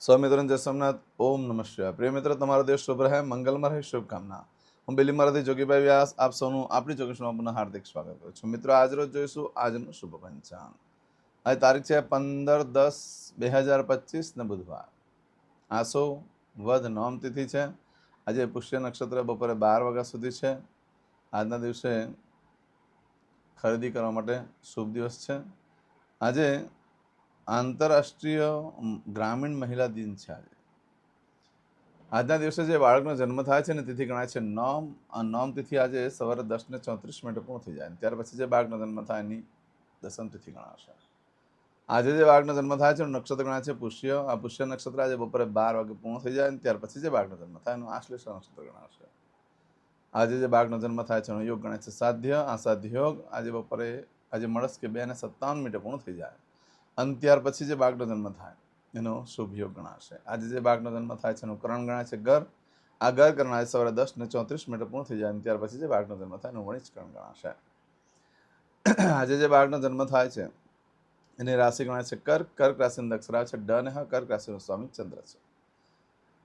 સ્વામિત્રન જય સોમનાથ. ઓમ નમઃ શિવાય. પ્રિય મિત્રો, તમારો દિવસ શુભ રહે, મંગલમય રહે, શુભકામના. હું બિલીમરાથી જોગીભાઈ વ્યાસ આપ સૌનું આપણી જોગેશમાં પુનઃ હાર્દિક સ્વાગત કરું છું. મિત્રો, આજ રોજ જોઈશું આજનું શુભ પંચાંગ. આજે તારીખ છે 15/10/2025 ને બુધવાર. આસો વધ નોમ તિથિ છે. આજે પુષ્ય નક્ષત્ર બપોરે 12 વાગ્યા સુધી છે. આજના દિવસે ખરીદી કરવા માટે શુભ દિવસ છે. આજે આંતરરાષ્ટ્રીય ગ્રામીણ મહિલા દિન છે. આજના દિવસે જે બાળકનો જન્મ થાય છે ને તિથિ ગણાય છે નોમ. આ નોમ તિથિ આજે સવારે 10:34 પૂર્ણ થઈ જાય. ત્યાર પછી જે બાળકનો જન્મ થાય એની દસમ તિથિ ગણાશે. આજે જે બાળકનો જન્મ થાય છે નક્ષત્ર ગણાય છે પુષ્ય. આ પુષ્ય નક્ષત્ર આજે બપોરે 12 વાગે પૂર્ણ થઈ જાય. ત્યાર પછી જે બાળકનો જન્મ થાય એનું આશ્લેષ નક્ષત્ર ગણાશે. આજે જે બાળકનો જન્મ થાય છે એનો યોગ ગણાય છે સાધ્ય. આ સાધ્ય યોગ આજે મળસ કે 2:57 પૂર્ણ થઈ જાય. અને ત્યાર પછી જે બાળકનો જન્મ થાય એનો શુભ યોગ ગણાશે. આજે જે બાળકનો જન્મ થાય છે એનું કરણ ગણાય છે ગર. આ ગર કરણ આજે સવારે 10:34 પૂર્ણ થઈ જાય. અને ત્યાર પછી જે બાળકનો જન્મ થાય એનું વણિજ કરણ ગણાશે. આજે જે બાળકનો જન્મ થાય છે એની રાશિ ગણાય છે કર્ક. કર્ક રાશિનો અક્ષર છે ડ ને હ. કર્ક રાશિનો સ્વામી ચંદ્ર છે.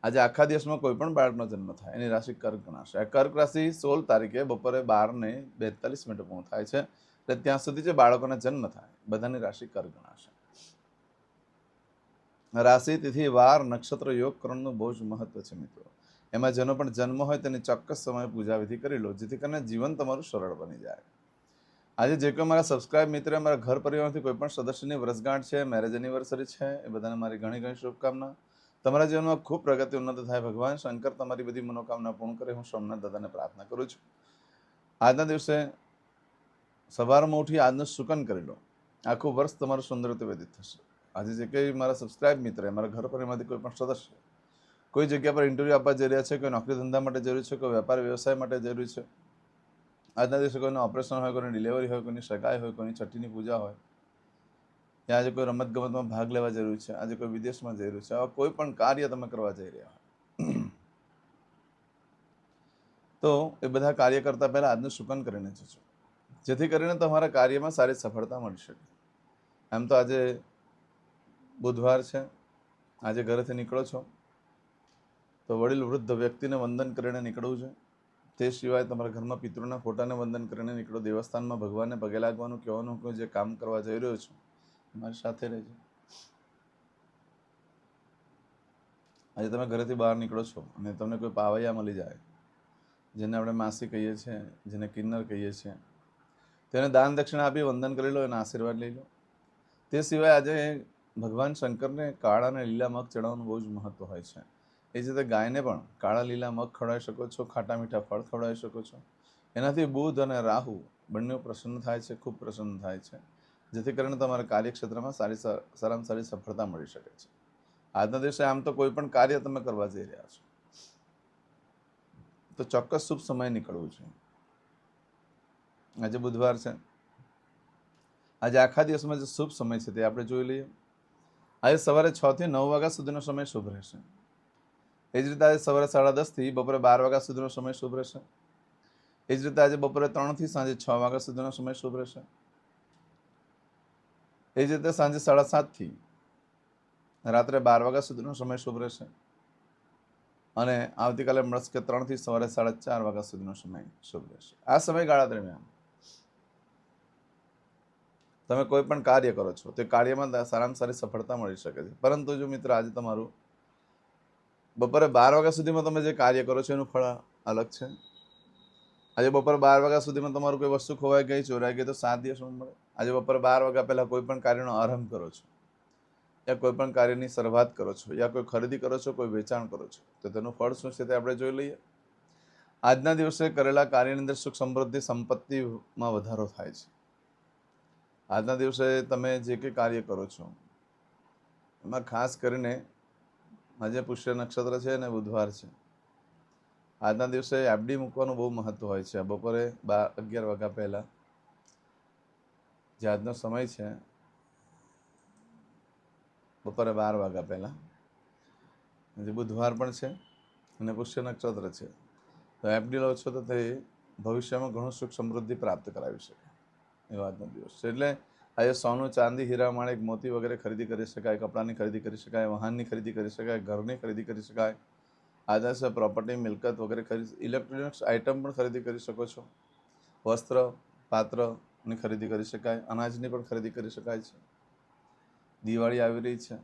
આજે આખા દિવસમાં કોઈ પણ બાળકનો જન્મ થાય એની રાશિ કર્ક ગણાશે. આ કર્ક રાશિ 16 તારીખે બપોરે 12:42 પૂર્ણ થાય છે. એટલે ત્યાં સુધી જે બાળકોના જન્મ થાય બધાની રાશિ કર્ક ગણાશે. રાશિ તિથિ વાર નક્ષત્ર યોગ કરણનું બહુ જ મહત્વ છે મિત્રો. એમાં જેનો પણ જન્મ હોય તેની ચોક્કસ સમયે પૂજા વિધિ કરી લો, જેથી કરીને જીવન તમારું સરળ બની જાય. આજે જે કોઈ મારા સબસ્ક્રાઇબ મિત્ર, મારા ઘર પરિવારથી કોઈ પણ સદસ્યની વર્ષગાંઠ છે, મેરેજ એનિવર્સરી છે, એ બધાને મારી ઘણી ઘણી શુભકામના. તમારા જીવનમાં ખૂબ પ્રગતિ ઉન્નત થાય. ભગવાન શંકર તમારી બધી મનોકામના પૂર્ણ કરે. હું સોમનાથ દાદાને પ્રાર્થના કરું છું. આજના દિવસે સવારમાં ઉઠી આજનું શુકન કરી લો. આખું વર્ષ તમારું સુંદર રીતે વ્યતીત થશે. આજે જે કંઈ મારા સબસ્ક્રાઇબ મિત્ર, મારા ઘર પરિવારમાંથી કોઈ પણ સદસ્ય કોઈ જગ્યા પર ઇન્ટરવ્યૂ આપવા જઈ રહ્યા છે, કોઈ નોકરી ધંધા માટે જરૂરી છે, કોઈ વેપાર વ્યવસાય માટે જરૂરી છે, આજના દિવસે કોઈનું ઓપરેશન હોય, કોઈની ડિલિવરી હોય, કોઈની સગાઈ હોય, કોઈની છઠ્ઠીની પૂજા હોય, યા આજે કોઈ રમત ગમતમાં ભાગ લેવા જરૂરી છે, આજે કોઈ વિદેશમાં જઈ રહ્યું છે, આવા કોઈ પણ કાર્ય તમે કરવા જઈ રહ્યા હોય તો એ બધા કાર્ય કરતા પહેલા આજનું શુકન કરીને જજો, જેથી કરીને તમારા કાર્યમાં સારી સફળતા મળી શકે. એમ તો આજે બુધવાર છે. આજે ઘરેથી નીકળો છો તો વડીલ વૃદ્ધ વ્યક્તિને વંદન કરીને નીકળવું છે. તે સિવાય તમારા ઘરમાં પિતૃના ફોટાને વંદન કરીને નીકળો. દેવસ્થાનમાં ભગવાનને પગે લાગવાનું કહેવાનું કે જે કામ કરવા જઈ રહ્યો છું મારી સાથે રહેજો. આજે તમે ઘરેથી બહાર નીકળો છો અને તમને કોઈ પાવૈયા મળી જાય, જેને આપણે માસી કહીએ છીએ, જેને કિન્નર કહીએ છીએ, તેને દાન દક્ષિણા આપી વંદન કરી લો, એના આશીર્વાદ લઈ લો. તે સિવાય આજે ભગવાન શંકરને કાળા અને લીલા મગ ચડાવવાનું બહુ જ મહત્વ હોય છે. એ જ રીતે ગાયને પણ કાળા લીલા મગ ખવડાવી શકો છો, ખાટા મીઠા ફળ ખવડાવી શકો છો. એનાથી બુધ અને રાહુ બંને પ્રસન્ન થાય છે, ખૂબ પ્રસન્ન થાય છે, જેથી કરીને તમારા કાર્યક્ષેત્રમાં સારામાં સારી સફળતા મળી શકે છે. આજના દિવસે આમ તો કોઈ પણ કાર્ય તમે કરવા જઈ રહ્યા છો તો ચોક્કસ શુભ સમય નીકળવું છે. આજે બુધવાર છે. આજે આખા દિવસમાં જે શુભ સમય છે તે આપણે જોઈ લઈએ. આજે સવારે 6 થી 9 વાગ્યા સુધીનો સમય શુભ રહેશે. એ જ રીતે આજે સવારે 10:30 થી બપોરે 12 વાગ્યા સુધીનો સમય શુભ રહેશે. એ જ રીતે આજે બપોરે 3 થી સાંજે 6 વાગ્યા સુધીનો સમય શુભ રહેશે. એ જ રીતે સાંજે 7:30 થી રાત્રે 12 વાગ્યા સુધીનો સમય શુભ રહેશે. અને આવતીકાલે મળસ્કે 3 થી સવારે 4:30 વાગ્યા સુધીનો સમય શુભ રહેશે. આ સમયગાળા દરમિયાન તમે કોઈ પણ કાર્ય કરો છો તે કાર્યમાં સારામાં સારી સફળતા મળી શકે છે. પરંતુ જો મિત્ર આજે તમારું બપોરે 12 વાગ્યા સુધીમાં તમે જે કાર્ય કરો છો એનું ફળ અલગ છે. આજે બપોરે 12 વાગ્યા સુધીમાં તમારું કોઈ વસ્તુ ખોવાઈ ગઈ, ચોરાઈ ગઈ તો 7 દિવસમાં મળે. આજે બપોરે 12 વાગ્યા પહેલા કોઈ પણ કાર્યનો આરંભ કરો છો, યા કોઈ પણ કાર્યની શરૂઆત કરો છો, યા કોઈ ખરીદી કરો છો, કોઈ વેચાણ કરો છો, તો તેનું ફળ શું છે તે આપણે જોઈ લઈએ. આજના દિવસે કરેલા કાર્યની અંદર સુખ સમૃદ્ધિ સંપત્તિમાં વધારો થાય છે. આજના દિવસે તમે જે કંઈ કાર્ય કરો છો એમાં ખાસ કરીને આજે પુષ્ય નક્ષત્ર છે અને બુધવાર છે. આજના દિવસે એફડી મૂકવાનું બહુ મહત્વ હોય છે. બપોરે 11 વાગ્યા પહેલાં જે આજનો સમય છે, બપોરે 12 વાગ્યા પહેલાં, જે બુધવાર પણ છે અને પુષ્ય નક્ષત્ર છે, તો એફડી લો છો તો તે ભવિષ્યમાં ઘણું સુખ સમૃદ્ધિ પ્રાપ્ત કરાવી શકે એવો આજનો દિવસ છે. એટલે આજે સોનું, ચાંદી, હીરા, માણેક, મોતી વગેરે ખરીદી કરી શકાય, કપડાની ખરીદી કરી શકાય, વાહનની ખરીદી કરી શકાય, ઘરની ખરીદી કરી શકાય. આજે છે પ્રોપર્ટી, મિલકત વગેરે ખરીદી, ઇલેક્ટ્રોનિક્સ આઇટમ પણ ખરીદી કરી શકો છો. વસ્ત્ર, પાત્રની ખરીદી કરી શકાય, અનાજની પણ ખરીદી કરી શકાય છે. દિવાળી આવી રહી છે,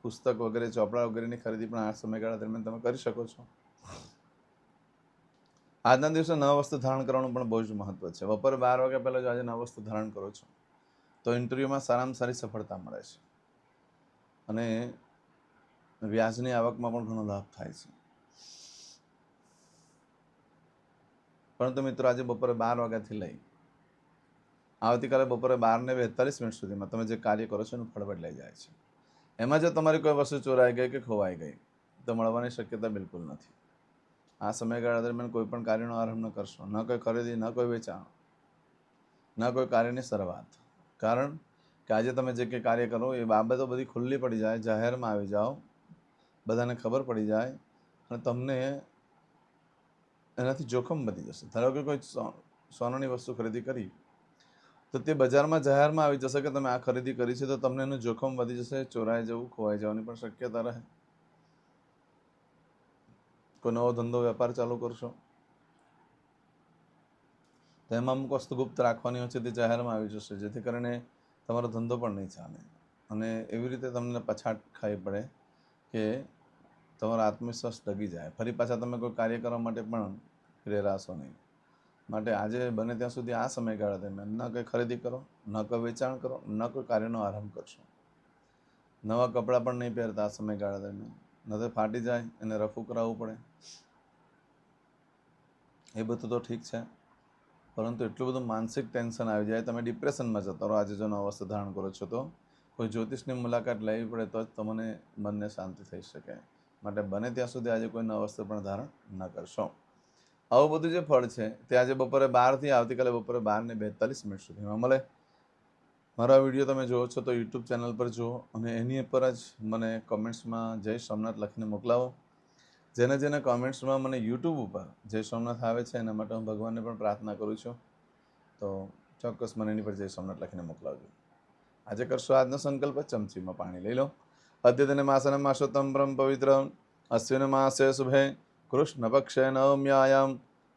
પુસ્તક વગેરે, ચોપડા વગેરેની ખરીદી પણ આ સમયગાળા દરમિયાન તમે કરી શકો છો. આજના દિવસે નવા વસ્તુ ધારણ કરવાનું પણ બહુ જ મહત્વ છે. બપોરે 12 વાગ્યા પહેલાં જો આજે નવા વસ્તુ ધારણ કરો છો તો ઇન્ટરવ્યૂમાં સારામાં સારી સફળતા મળે છે અને વ્યાજની આવકમાં પણ ઘણો લાભ થાય છે. પરંતુ મિત્રો આજે બપોરે 12 વાગ્યાથી લઈ આવતીકાલે બપોરે 12:42 સુધીમાં તમે જે કાર્ય કરો છો એનું ફળ બદલાઈ જાય છે. એમાં જો તમારી કોઈ વસ્તુ ચોરાઈ ગઈ કે ખોવાઈ ગઈ તો મળવાની શક્યતા બિલકુલ નથી. આ સમયગાળા દરમિયાન કોઈ પણ કાર્યનો આરંભ ન કરશો, ન કોઈ ખરીદી, ન કોઈ વેચાણ, ન કોઈ કાર્યની શરૂઆત. કારણ કે આજે તમે જે કંઈ કાર્ય કરો એ બાબતો બધી ખુલ્લી પડી જાય, જાહેરમાં આવી જાઓ, બધાને ખબર પડી જાય અને તમને એનાથી જોખમ વધી જશે. ધારો કે કોઈ સોનાની વસ્તુ ખરીદી કરી તો તે બજારમાં જાહેરમાં આવી જશે કે તમે આ ખરીદી કરી છે, તો તમને એનું જોખમ વધી જશે, ચોરાઈ જવું, ખોવાઈ જવાની પણ શક્યતા રહે. કોઈ નવો ધંધો, વેપાર ચાલુ કરશો તો એમાં અમુક વસ્તુ ગુપ્ત રાખવાની હોય છે, તે જાહેરમાં આવી જશે, જેથી કરીને તમારો ધંધો પણ નહીં ચાલે અને એવી રીતે તમને પછાટ ખાવી પડે કે તમારો આત્મવિશ્વાસ ડગી જાય. ફરી પાછા તમે કોઈ કાર્ય કરવા માટે પણ પ્રેરાશો નહીં. માટે આજે બને ત્યાં સુધી આ સમયગાળા દરમિયાન ન કંઈ ખરીદી કરો, ન કોઈ વેચાણ કરો, ન કોઈ કાર્યનો આરંભ કરશો. નવા કપડાં પણ નહીં પહેરતા આ સમયગાળા દરમિયાન, ન તો ફાટી જાય એને રફું કરાવવું પડે. એ બધું તો ઠીક છે, પરંતુ એટલું બધું માનસિક ટેન્શન આવી જાય, તમે ડિપ્રેશનમાં જતા રહો આજે જો નવા વસ્તુ ધારણ કરો છો તો. કોઈ જ્યોતિષની મુલાકાત લેવી પડે તો જ તમને મનને શાંતિ થઈ શકે. માટે બને ત્યાં સુધી આજે કોઈ નવા વસ્તુ પણ ધારણ ન કરશો. આવું બધું જે ફળ છે તે આજે બપોરે 12થી આવતીકાલે બપોરે 12:42 સુધીમાં મળે. મારા વિડીયો તમે જુઓ છો તો યુટ્યુબ ચેનલ પર જુઓ અને એની પર જ મને કોમેન્ટ્સમાં જય સોમનાથ લખીને મોકલાવો. જેને કોમેન્ટ્સમાં મને યુટ્યુબ ઉપર જય સોમનાથ આવે છે એના માટે હું ભગવાનને પણ પ્રાર્થના કરું છું. તો ચોક્કસ મને એની પર જય સોમનાથ લખીને મોકલાવજો. આજે કરશો આજનો સંકલ્પ, ચમચીમાં પાણી લઈ લો. અદ્યતન માસને માસોત્તમ પરમ પવિત્ર અશ્વિન માસે શુભે કૃષ્ણ પક્ષે નવમ્યાયામ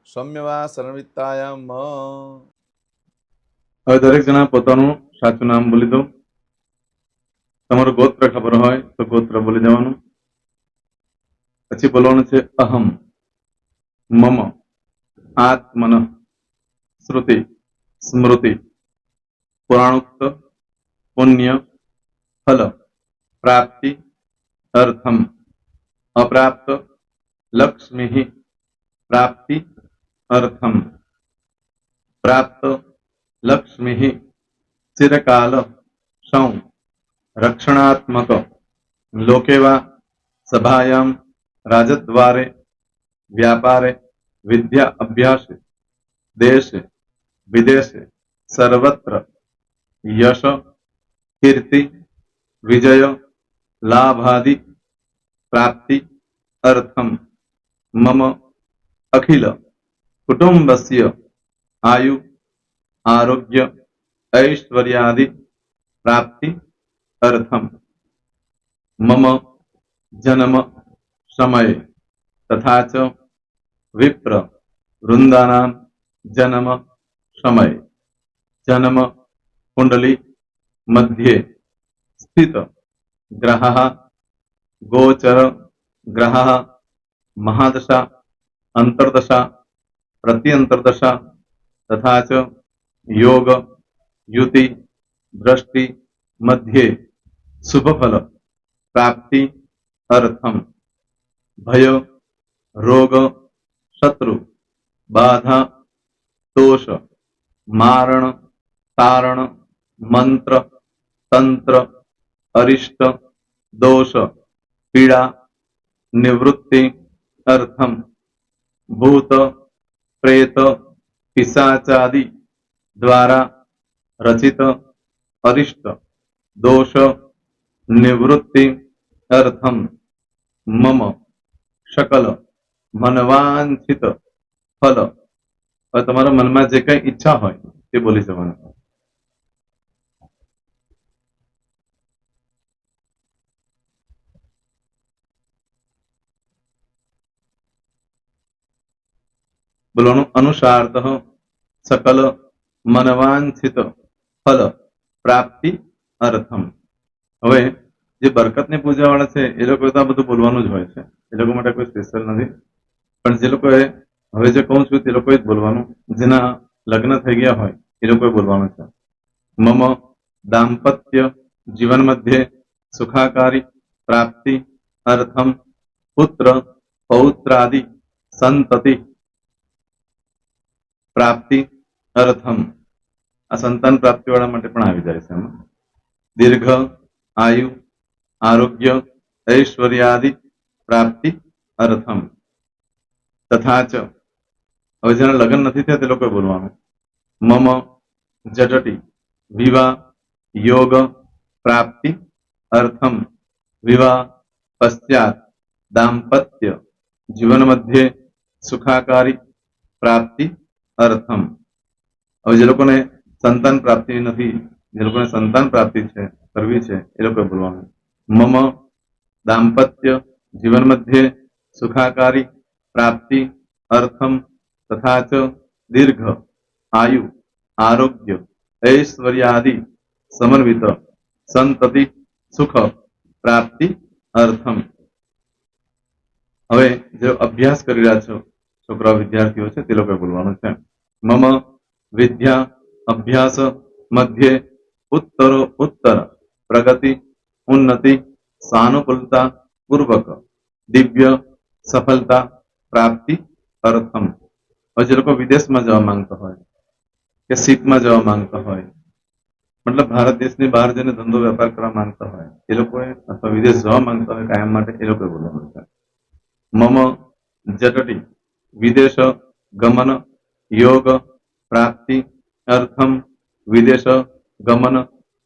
સૌમ્યવા શરણવિત્તાયામ. હવે દરેક જણા પોતાનું સાચું નામ બોલી દો. તમારું ગોત્ર ખબર હોય તો ગોત્ર બોલી દેવાનું. પછી બોલવાનું છે અહમ, મમ, આત્મન, શ્રુતિ, સ્મૃતિ, પુરાણોક્ત, પુણ્ય, ફલ, પ્રાપ્તિ, અર્થમ, અપ્રાપ્ત, લક્ષ્મી, પ્રાપ્તિ, અર્થમ, પ્રાપ્ત, લક્ષ્મી, ચિરકાલ, સૌ, રક્ષણાત્મક, લોકેવા, સભાયામ, રાજદ્વારે, વ્યાપારે, વિદ્યા અભ્યાસે, દેશે વિદેશે, સર્વત્ર, યશ, કીર્તિ, વિજય, લાભાદિ, પ્રાપ્તિ, અર્થમ, મમ, અખિલ, કુટુંબસ્ય, આયુ, આરોગ્ય, ऐश्वर्यादि, प्राप्ति, अर्थम, मम, जन्म, समय, तथा च विप्र, वृंदानां, जन्म, समय, जन्म, कुंडली, मध्ये, स्थित, ग्रहः, गोचर, ग्रहः, महादशा, अंतर्दशा, प्रत्यंतर्दशा, तथा च योग, युति, दृष्टि, मध्ये, शुभ फल, प्राप्ति, अर्थम, भय, रोग, शत्रु, बाधा, दोष, मारण, तारण, मंत्र, तंत्र, अरिष्ट, दोष, पीड़ा, निवृत्ति, अर्थम, भूत, प्रेत, पिशाचादि द्वारा रचित अरिष्ट दोष निवृत्ति अर्थम मम सकल मनवांछित फल. હવે તમારા મનમાં જે કઈ ઈચ્છા હોય તે બોલી જવાનું. બોલવાનું અનુસારત સકલ મનવાંછિત ફલ પ્રાપ્તિ અર્થમ. હવે જે બરકતની પૂજા વાળા છે એ લોકો તો આ બધું બોલવાનું જ હોય છે, એ લોકો માટે કોઈ સ્પેશિયલ નથી. પણ જે લોકોએ હવે જે કહું છું તે લોકોએ જ બોલવાનું, જેના લગ્ન થઈ ગયા હોય એ લોકોએ બોલવાનું છે. મમ દાંપત્ય જીવન મધ્યે સુખાકારી પ્રાપ્તિ અર્થમ પુત્ર પૌત્રાદિ સંતતિ પ્રાપ્તિ અર્થમ. આ સંતાન પ્રાપ્તિ વાળા માટે પણ આવી જાય છે એમાં. દીર્ઘ આયુ આરોગ્ય ઐશ્વર્યાદિ પ્રાપ્તિ અર્થમ. તથા ચ, હવે જેના લગ્ન નથી થયા તે લોકોએ બોલવાનું. મમ જટટી વિવાહ યોગ પ્રાપ્તિ અર્થમ વિવાહ પશ્ચાત દાંપત્ય જીવન મધ્યે સુખાકારી પ્રાપ્તિ અર્થમ. હવે જે લોકોને સંતાન પ્રાપ્તિ નથી, જે લોકોને સંતાન પ્રાપ્તિ છે કરવી છે એ લોકોએ બોલવાનું. મમ દાંપત્ય જીવન મધ્યે સુખાકારી પ્રાપ્તિ અર્થમ તથા ચ દીર્ઘ આયુ આરોગ્ય ઐશ્વર્યાદિ સમન્વિત સંતતિ સુખ પ્રાપ્તિ અર્થમ. હવે જે અભ્યાસ કરી રહ્યા છો છોકરાઓ વિદ્યાર્થીઓ છે તે લોકોએ બોલવાનું છે. મમ વિદ્યા અભ્યાસ મધ્યે ઉત્તરો ઉત્તર પ્રગતિ ઉન્નતિ સાનુકૂલતા પૂર્વક દિવ્ય સફળતા પ્રાપ્તિ અર્થમ. હવે જે લોકો વિદેશમાં જવા માંગતા હોય કે શીખમાં જવા માંગતા હોય, મતલબ ભારત દેશની બહાર જઈને ધંધો વેપાર કરવા માંગતા હોય એ લોકોએ, અથવા વિદેશ જવા માંગતા હોય કાયમ માટે, એ લોકોએ બોલવાનું છે. મમ જટટી વિદેશ ગમન યોગ પ્રાપ્તિ અર્થમ વિદેશ ગમન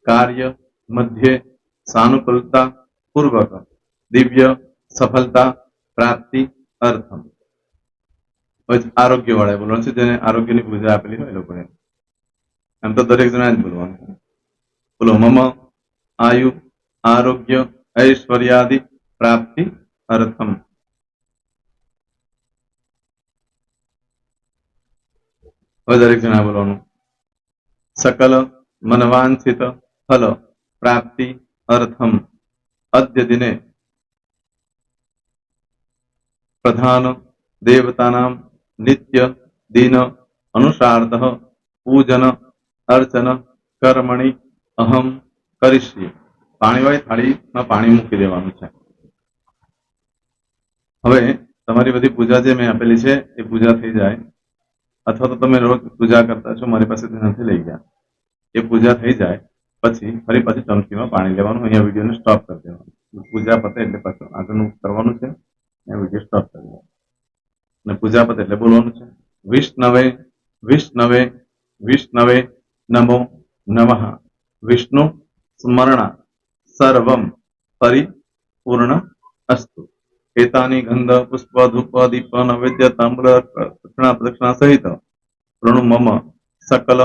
કાર્ય મધ્યે સાનુકૂલતા પૂર્વક દિવ્ય સફળતા પ્રાપ્તિ અર્થમ. આરોગ્ય વાળા બોલવાનું છે, જેને આરોગ્યની પૂજા આપેલી હોય એ લોકોએ. એમ તો દરેક જણા જ બોલવાનું છે. બોલો મમ આયુ આરોગ્ય ઐશ્વર્યાદિ પ્રાપ્તિ અર્થમ. હવે દરેક જણા બોલવાનું. સકલ મનવાંછિત ફલ પ્રાપ્તિ અર્થમ અદ્ય દિને પ્રધાન દેવતાનામ નિત્ય દિન અનુસારત પૂજન અર્ચન કર્મણિ અહમ કરીશ્ય. પાણીવાળી થાળીમાં પાણી મૂકી દેવાનું છે. હવે તમારી બધી પૂજા જે મેં આપેલી છે એ પૂજા થઈ જાય, અથવા તો તમે રોજ પૂજા કરતા છો મારી પાસેથી નથી લઈ ગયા, એ પૂજા થઈ જાય પછી ફરી પાછી ચમચીમાં પાણી લેવાનું. અહીંયા વિડીયોને સ્ટોપ કરી દેવાનું. પૂજા પતે એટલે પાછું આગળનું કરવાનું છે. અહીંયા વિડીયો સ્ટોપ કરી દેવાનું અને પૂજા પતે એટલે બોલવાનું છે. વિષ્ણવે વિષ્ણવે વિષ્ણવે નમો નમઃ વિષ્ણુ સ્મરણા સર્વમ પરિપૂર્ણ અસ્તુ. એતાની ગંધ પુષ્પ ધૂપ દીપ નૈવેદ્ય તાંબૂલ પ્રદક્ષિણા સહિત પ્રણુ મમ સકલ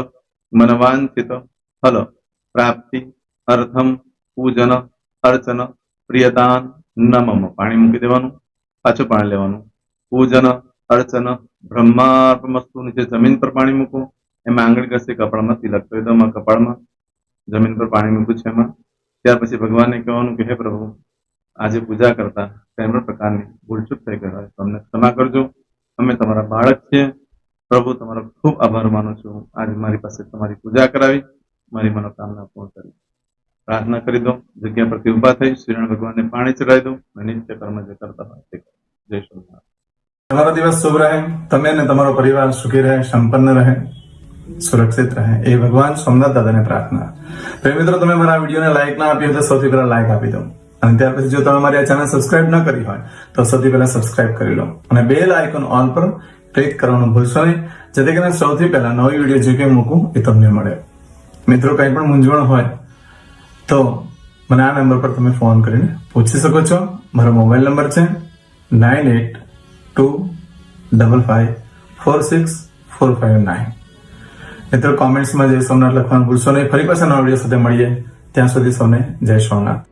મનવાંછિત ફલ પ્રાપ્તિ અર્થમ પૂજન અર્ચન પ્રિયદાન ન મમ. પાણી મૂકી દેવાનું, પાછું પાણી લેવાનું. પૂજન અર્ચન બ્રહ્માર્પણમસ્તુ. નીચે જમીન પર પાણી મૂકો, એમાં આંગળી ઘસી કપાળમાં તિલક કરી દો. કપાળમાં જમીન પર પાણી મૂક્યું છે એમાં. ત્યાર પછી ભગવાનને કહેવાનું કે હે પ્રભુ, આજે પૂજા કરતા કઈ પણ પ્રકારની ભૂલચૂક થઈ ગઈ હોય તો અમને ક્ષમા કરજો. અમે તમારા બાળક છીએ. પ્રભુ તમારો ખૂબ આભાર માનું છું, આજે મારી પાસે તમારી પૂજા કરાવી, મારી મનોકામના પૂર્ણ કરી. પ્રાર્થના કરી દો. જગ્યા પરથી ઉભા થઈ શ્રીનારાયણ ભગવાનને પાણી ચડાવી દો અને નિત્ય કર્મ જે કરતા હોય તે કરો. જય શ્રી. તમારો દિવસ શુભ રહે, તમે અને તમારો પરિવાર સુખી રહે, સંપન્ન રહે, સુરક્ષિત રહે, એ ભગવાન સોમનાથ દાદાને પ્રાર્થના. તો મિત્રો, તમે મારા વિડીયોને લાઈક ના આપી હોય તો સૌથી પહેલા લાઈક આપી દો, અને ત્યાર પછી જો તમે મારી આ ચેનલ સબસ્ક્રાઇબ ન કરી હોય તો સૌથી પહેલા સબસ્ક્રાઇબ કરી લો અને બેલ આઇકોન ઓલ પર ક્લિક કરવાનું ભૂલશો નહીં, જેથી કરીને સૌથી પહેલા નવી વિડીયો જે કંઈ મૂકું એ તમને મળે. મિત્રો, કંઈ પણ મૂંઝવણ હોય તો મને આ નંબર પર તમે ફોન કરીને પૂછી શકો છો. મારો મોબાઈલ નંબર છે 9825546459. મિત્રો, કોમેન્ટ્સમાં જય સોમનાથ લખવાનું ભૂલશો નહીં. ફરી પાછા નવા વિડીયો સાથે મળીએ. ત્યાં સુધી સૌને જય સોમનાથ.